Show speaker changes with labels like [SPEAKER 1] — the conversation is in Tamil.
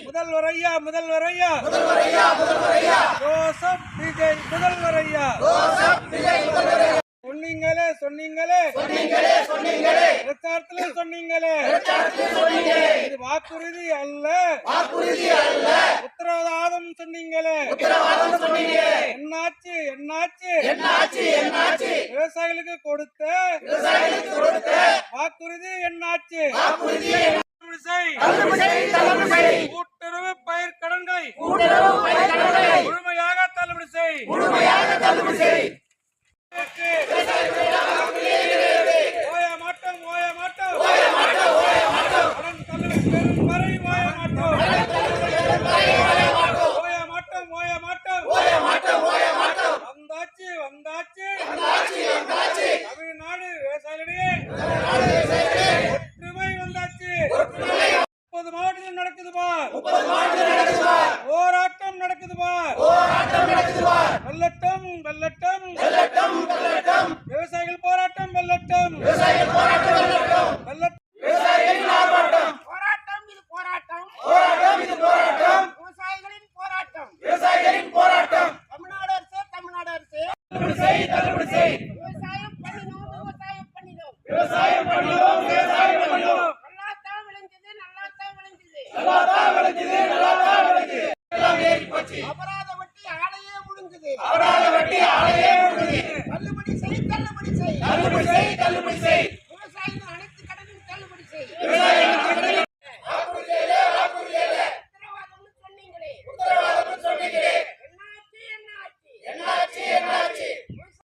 [SPEAKER 1] முதல்வர் ஐயா ஜோசப் விஜய் முதல்வர் ஐயா சொன்னீங்களே பிரச்சாரத்திலே சொன்னீங்களே இது வாக்குறுதி அல்ல உத்தரவாதம் சொன்னீங்களே என்னாச்சு விவசாயிகளுக்கு கொடுத்த வாக்குறுதி என்னாச்சு கூட்டுறவு பயிர் கடன்களை முழுமையாக தள்ளுபடி செய் ஓய மாட்டோம் வந்தாச்சு தமிழ்நாடு விவசாயிகளிடையே ஒற்றுமை வந்தாச்சு 30 மாவட்டத்தில் நடக்குது பார் போராட்டம் நடக்குது பார் வெல்லட்டம் விவசாயிகள் போராட்டம் வெல்லட்டம் விவசாயிகளின் போராட்டம் தமிழ்நாடு அரசு விவசாயம் பண்ணினோம் நல்லாத்தான் விளைஞ்சது எல்லாம் ஏறி போச்சு அபராத வட்டி ஆளையே முடுங்குது தள்ளுபடி செய்